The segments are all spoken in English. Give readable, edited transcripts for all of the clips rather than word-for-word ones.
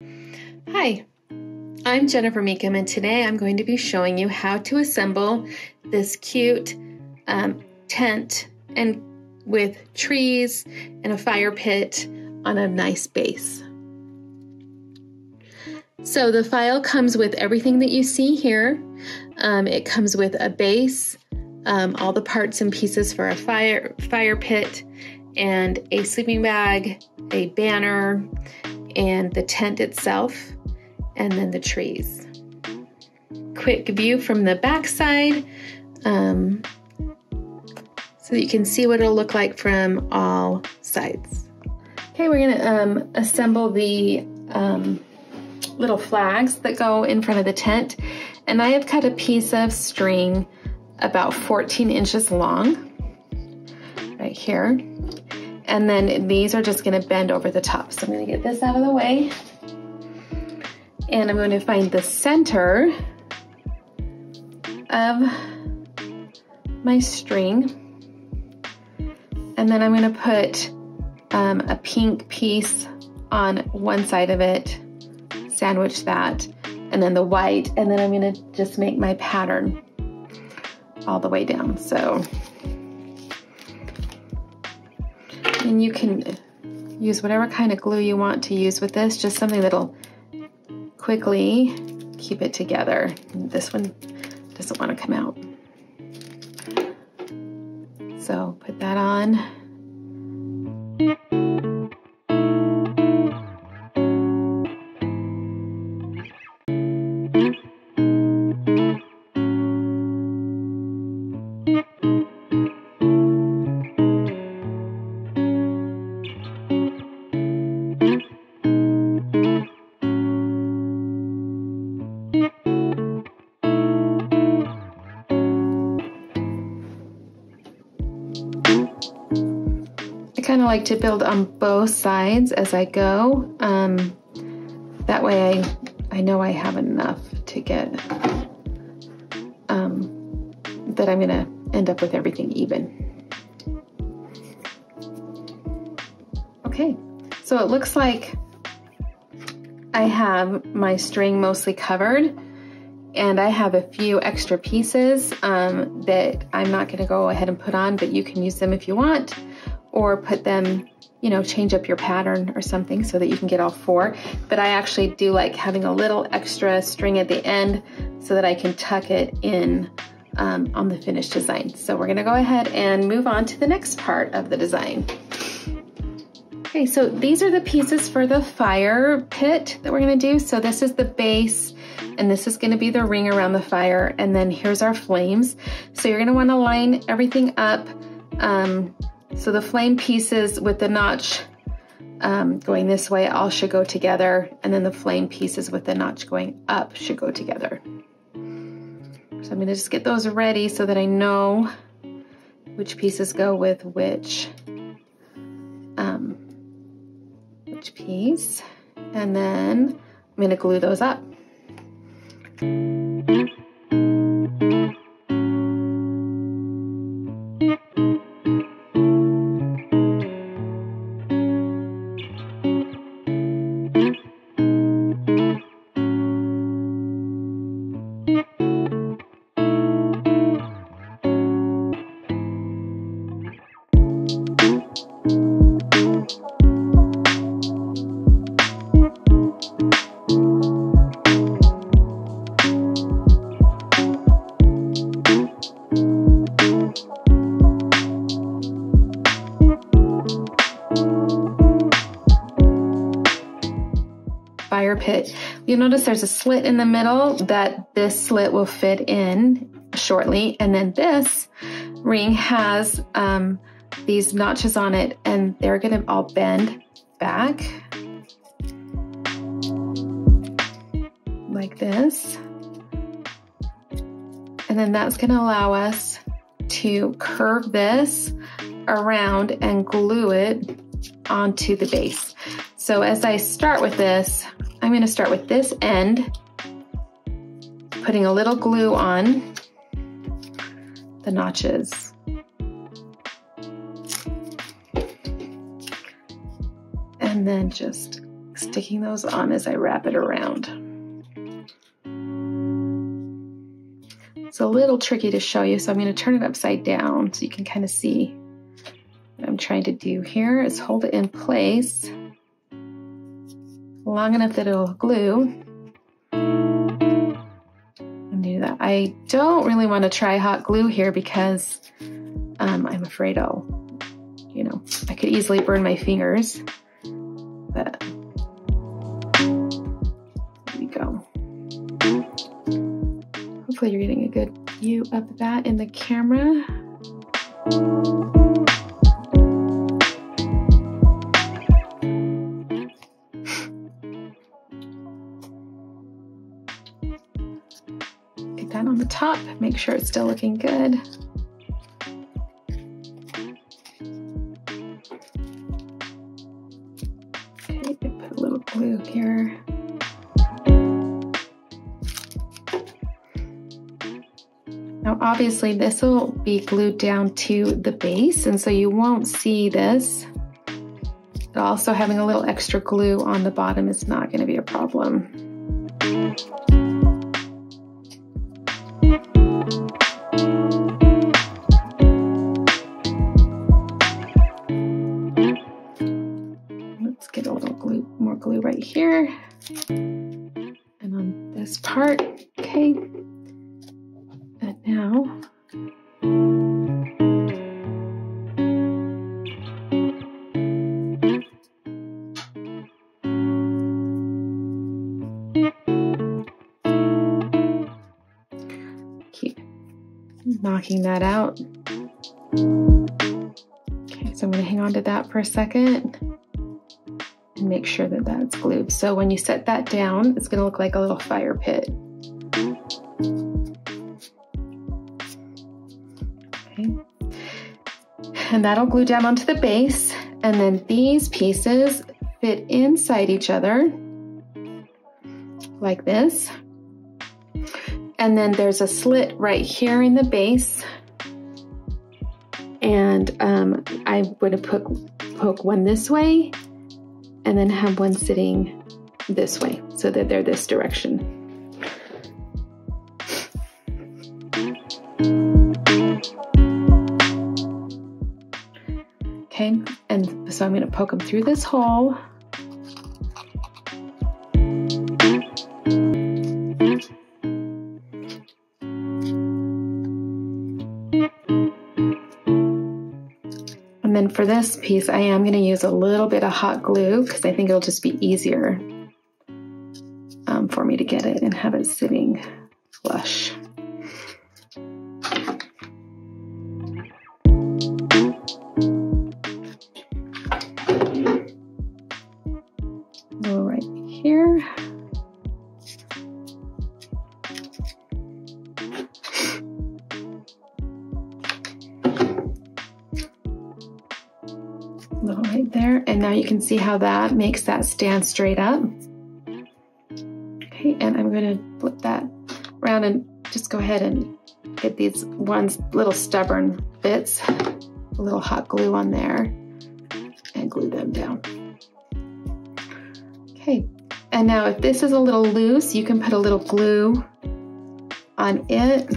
Hi, I'm Jennifer Meekum, and today I'm going to be showing you how to assemble this cute tent and with trees and a fire pit on a nice base. So the file comes with everything that you see here. It comes with a base, all the parts and pieces for a fire pit, and a sleeping bag, a banner, and the tent itself, and then the trees. Quick view from the back side, so that you can see what it'll look like from all sides. Okay, we're gonna assemble the little flags that go in front of the tent, and I have cut a piece of string about 14 inches long right here, and then these are just gonna bend over the top. So I'm gonna get this out of the way, and I'm going to find the center of my string, and then I'm going to put a pink piece on one side of it, sandwich that, and then the white, and then I'm going to just make my pattern all the way down. So, and you can use whatever kind of glue you want to use with this, just something that'll quickly keep it together. This one doesn't want to come out. So put that on. I kind of like to build on both sides as I go. That way I know I have enough to get, that I'm gonna end up with everything even. Okay, so it looks like I have my string mostly covered, and I have a few extra pieces that I'm not gonna go ahead and put on, but you can use them if you want, or put them, you know, change up your pattern or something so that you can get all four. But I actually do like having a little extra string at the end so that I can tuck it in on the finished design. So we're gonna go ahead and move on to the next part of the design. Okay, so these are the pieces for the fire pit that we're gonna do. So this is the base, and this is gonna be the ring around the fire, and then here's our flames. So you're gonna wanna line everything up. So the flame pieces with the notch going this way all should go together, and then the flame pieces with the notch going up should go together. So I'm gonna just get those ready so that I know which pieces go with which piece, and then I'm gonna glue those up. Fire pit. You'll notice there's a slit in the middle that this slit will fit in shortly, and then this ring has these notches on it, and they're gonna all bend back like this, and then that's gonna allow us to curve this around and glue it onto the base. So as I start with this, I'm going to start with this end, putting a little glue on the notches. And then just sticking those on as I wrap it around. It's a little tricky to show you, so I'm going to turn it upside down so you can kind of see what I'm trying to do here is hold it in place long enough that it'll glue. And do that. I don't really want to try hot glue here because I'm afraid I'll, you know, I could easily burn my fingers. But there we go. Hopefully you're getting a good view of that in the camera. Get that on the top, make sure it's still looking good. Okay, put a little glue here. Now obviously this will be glued down to the base, and so you won't see this. But also having a little extra glue on the bottom is not going to be a problem. Let's get a little glue, more glue right here. And on this part, okay. And now, keep knocking that out. Okay, so I'm going to hang on to that for a second and make sure that that's glued. So when you set that down, it's going to look like a little fire pit. Okay. And that'll glue down onto the base, and then these pieces fit inside each other like this. And then there's a slit right here in the base, and I'm going to poke one this way and then have one sitting this way so that they're this direction. Okay, and so I'm going to poke them through this hole. And then for this piece, I am going to use a little bit of hot glue because I think it'll just be easier for me to get it and have it sitting flush. Go right here. Little right there, and now you can see how that makes that stand straight up. Okay, and I'm going to flip that around and just go ahead and get these ones little stubborn bits, a little hot glue on there, and glue them down. Okay, and now if this is a little loose, you can put a little glue on it,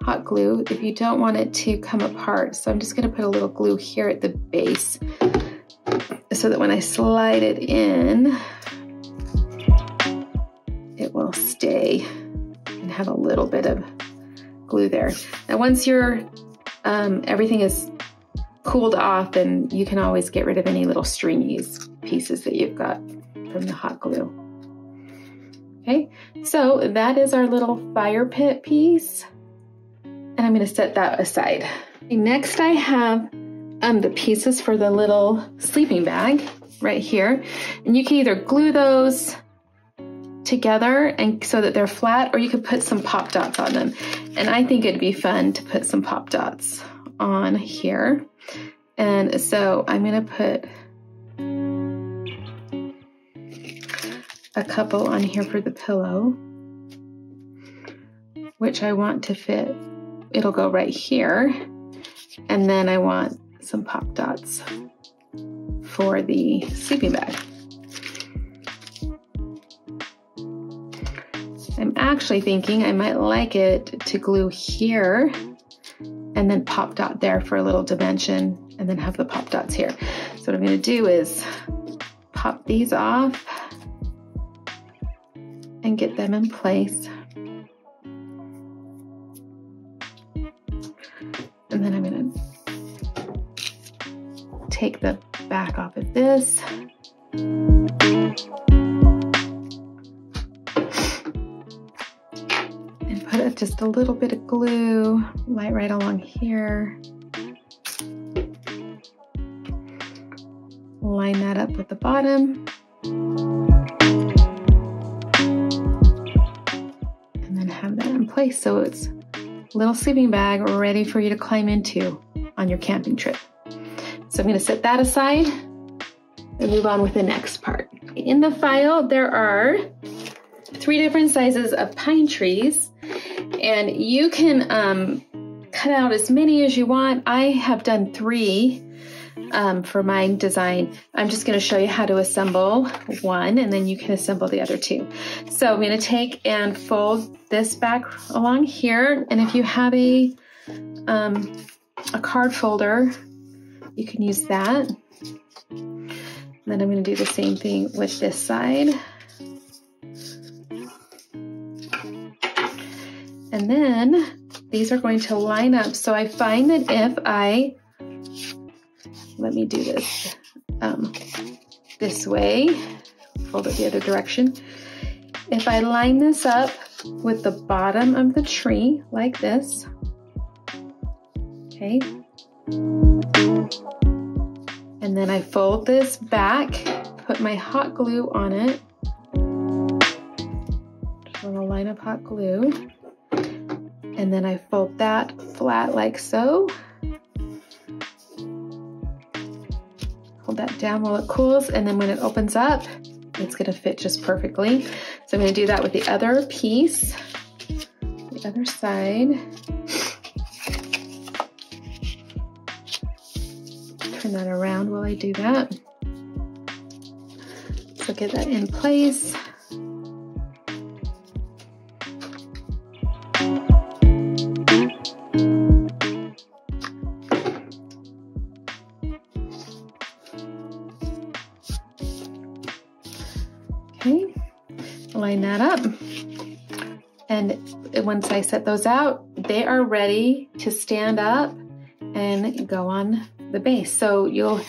hot glue, if you don't want it to come apart. So I'm just going to put a little glue here at the base so that when I slide it in, it will stay and have a little bit of glue there. Now once your everything is cooled off, then you can always get rid of any little stringy pieces that you've got from the hot glue. Okay, so that is our little fire pit piece, and I'm going to set that aside. Okay, next I have the pieces for the little sleeping bag right here, and you can either glue those together and so that they're flat, or you could put some pop dots on them. And I think it'd be fun to put some pop dots on here. And so I'm going to put a couple on here for the pillow, which I want to fit. It'll go right here. And then I want some pop dots for the sleeping bag. actually thinking I might like it to glue here and then pop dot there for a little dimension, and then have the pop dots here. So what I'm going to do is pop these off and get them in place. And then I'm going to take the back off of this. And put just a little bit of glue right along here. Line that up with the bottom. And then have that in place so it's a little sleeping bag ready for you to climb into on your camping trip. So I'm going to set that aside and move on with the next part. In the file, there are 3 different sizes of pine trees, and you can cut out as many as you want. I have done 3 for my design. I'm just going to show you how to assemble one, and then you can assemble the other 2. So I'm going to take and fold this back along here, and if you have a card folder, you can use that. And then I'm going to do the same thing with this side. And then these are going to line up. So I find that if I, let me do this this way, fold it the other direction. If I line this up with the bottom of the tree like this, okay, and then I fold this back, put my hot glue on it. Just want to line up hot glue. And then I fold that flat like so. Hold that down while it cools, and then when it opens up, it's going to fit just perfectly. So I'm going to do that with the other piece, the other side. Turn that around while I do that. So get that in place. Okay, line that up. And once I set those out, they are ready to stand up and go on the base. So you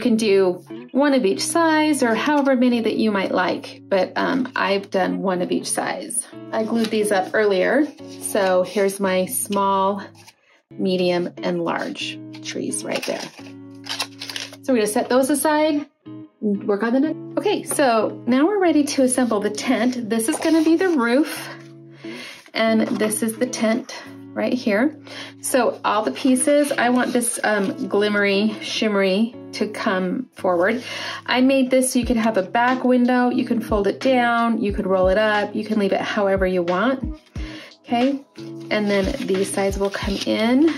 can do one of each size or however many that you might like, but I've done one of each size. I glued these up earlier. So here's my small, medium, and large trees right there. So we're gonna set those aside, work on the next. Okay, so now we're ready to assemble the tent. This is gonna be the roof, and this is the tent right here. So all the pieces, I want this glimmery, shimmery to come forward. I made this so you could have a back window, you can fold it down, you could roll it up, you can leave it however you want. Okay, and then these sides will come in.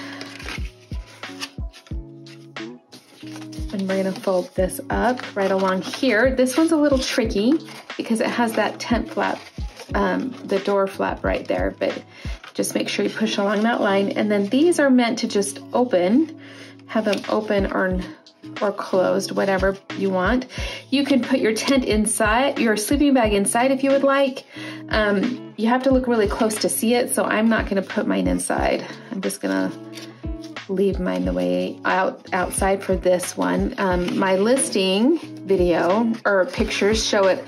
And we're gonna fold this up right along here. This one's a little tricky because it has that tent flap, the door flap right there, but just make sure you push along that line. And then these are meant to just open, have them open or closed, whatever you want. You can put your tent inside, your sleeping bag inside if you would like. You have to look really close to see it, so I'm not gonna put mine inside. I'm just gonna leave mine the way outside for this one. My listing video or pictures show it,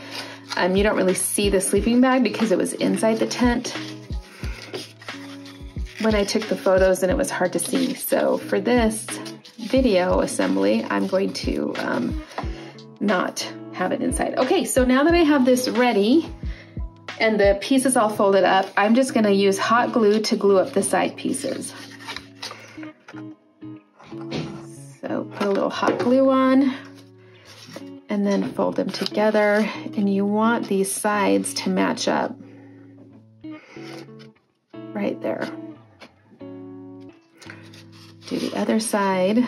you don't really see the sleeping bag because it was inside the tent when I took the photos, and it was hard to see. So for this video assembly, I'm going to not have it inside. Okay, so now that I have this ready and the pieces all folded up, I'm just gonna use hot glue to glue up the side pieces. So put a little hot glue on and then fold them together, and you want these sides to match up right there. Do the other side.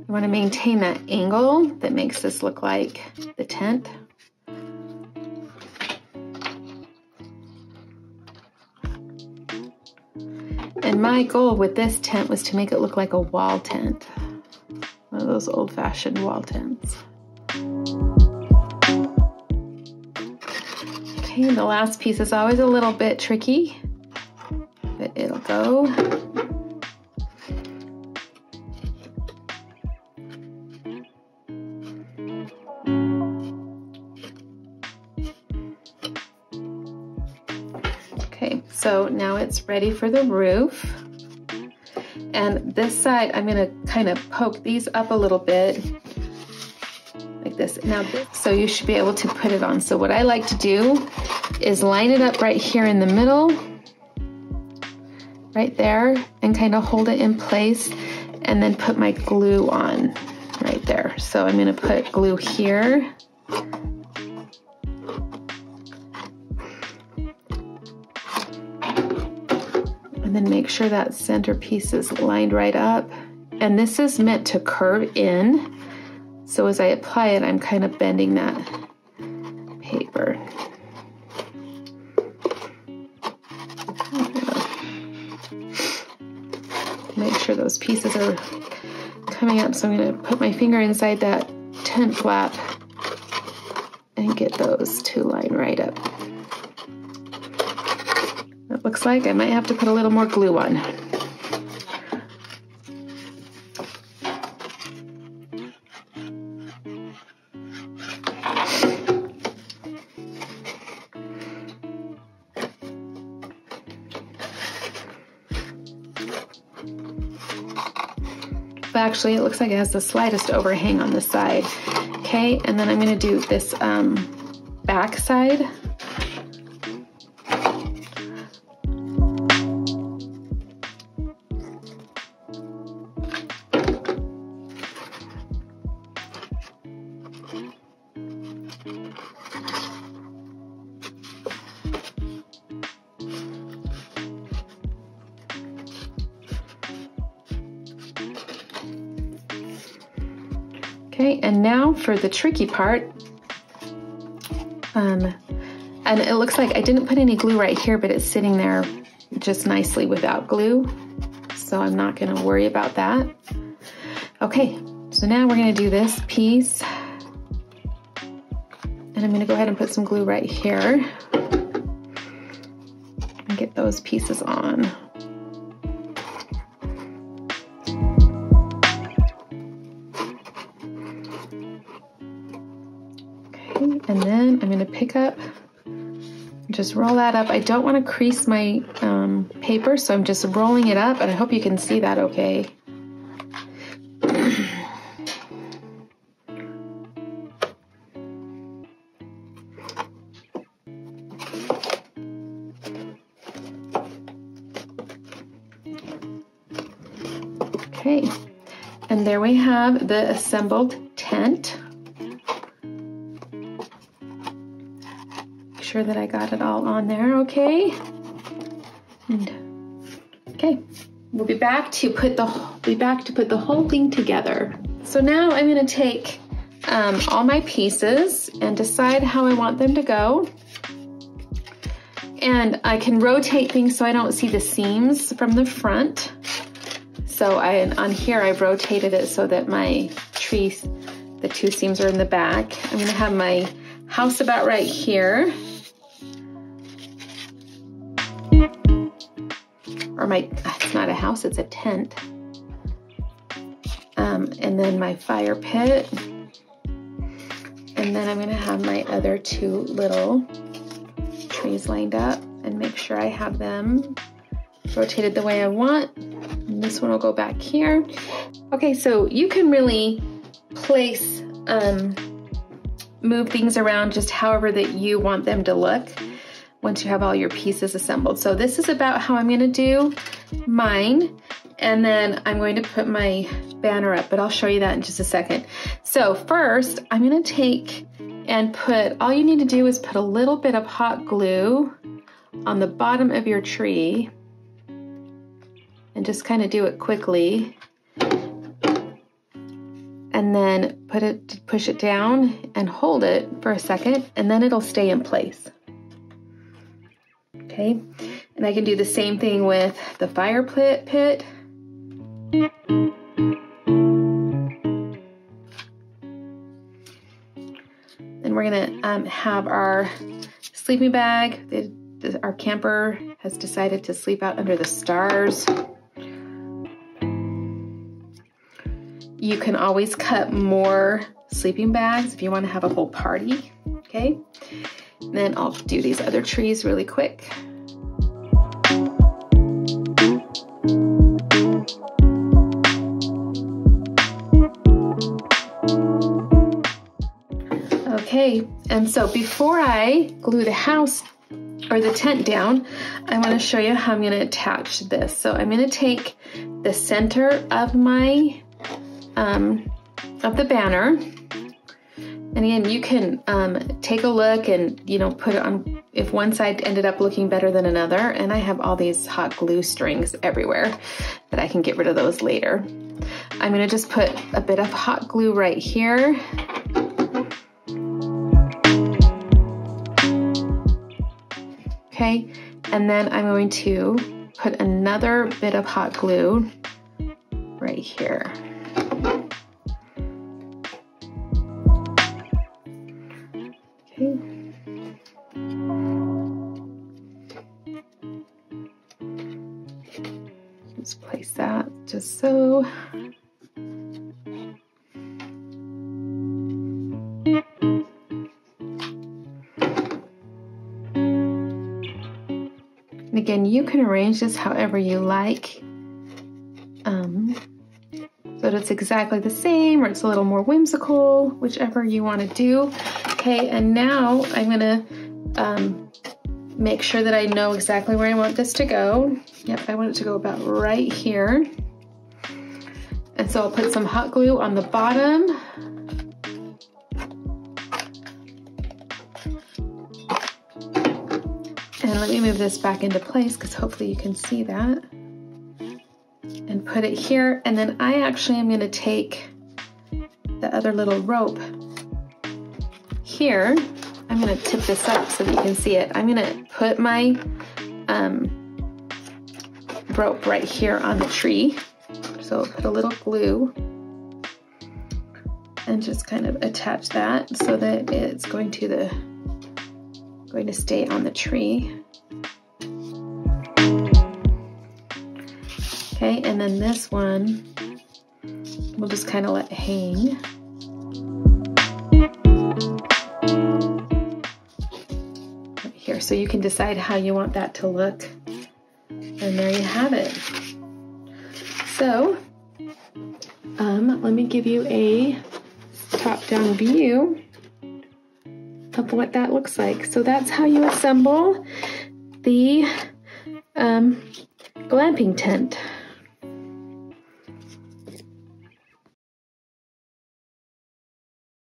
You want to maintain that angle that makes this look like the tent. And my goal with this tent was to make it look like a wall tent. One of those old-fashioned wall tents. Okay, and the last piece is always a little bit tricky, but it'll go. Okay, so now it's ready for the roof. And this side, I'm gonna kind of poke these up a little bit, like this. Now, so you should be able to put it on. So what I like to do is line it up right here in the middle, right there, and kind of hold it in place, and then put my glue on right there. So I'm gonna put glue here. And then make sure that center piece is lined right up. And this is meant to curve in. So as I apply it, I'm kind of bending that paper. Make sure those pieces are coming up. So I'm going to put my finger inside that tent flap and get those two lined right up. It looks like I might have to put a little more glue on. Actually, it looks like it has the slightest overhang on the side. Okay, and then I'm going to do this back side. Okay, and now for the tricky part. And it looks like I didn't put any glue right here, but it's sitting there just nicely without glue. So I'm not gonna worry about that. Okay, so now we're gonna do this piece. And I'm gonna go ahead and put some glue right here and get those pieces on. And then I'm going to pick up, just roll that up. I don't want to crease my paper, so I'm just rolling it up, and I hope you can see that okay. Okay, and there we have the assembled tent. Sure that I got it all on there, okay? And okay, we'll be back to put the whole thing together. So now I'm going to take all my pieces and decide how I want them to go. And I can rotate things so I don't see the seams from the front. So on here I've rotated it so that my tree, the two seams are in the back. I'm going to have my house about right here. Or it's not a house, it's a tent. And then my fire pit. And then I'm gonna have my other two little trees lined up and make sure I have them rotated the way I want. And this one will go back here. Okay, so you can really place, move things around just however that you want them to look once you have all your pieces assembled. So this is about how I'm gonna do mine, and then I'm going to put my banner up, but I'll show you that in just a second. So first, I'm gonna take and all you need to do is put a little bit of hot glue on the bottom of your tree, and just kind of do it quickly. and then push it down and hold it for a second, and then it'll stay in place. Okay, and I can do the same thing with the fire pit. And we're gonna have our sleeping bag. Our camper has decided to sleep out under the stars. You can always cut more sleeping bags if you want to have a whole party, okay? And then I'll do these other trees really quick. Okay, and so before I glue the house or the tent down, I want to show you how I'm going to attach this. So I'm going to take the center of my of the banner, and again, you can take a look and, you know, put it on if one side ended up looking better than another. And I have all these hot glue strings everywhere that I can get rid of those later. I'm going to just put a bit of hot glue right here. Okay, and then I'm going to put another bit of hot glue right here. Okay. Just place that just so. And again, you can arrange this however you like, so that it's exactly the same, or it's a little more whimsical, whichever you want to do. Okay, and now I'm gonna make sure that I know exactly where I want this to go. Yep, I want it to go about right here. And so I'll put some hot glue on the bottom. And let me move this back into place because hopefully you can see that. And put it here. And then I actually am going to take the other little rope here. I'm going to tip this up so that you can see it. I'm going to put my rope right here on the tree. So put a little glue and just kind of attach that so that it's going to stay on the tree. Okay, and then this one we'll just kind of let hang. Right here, so you can decide how you want that to look. And there you have it. So, let me give you a top-down view of what that looks like. So that's how you assemble the glamping tent.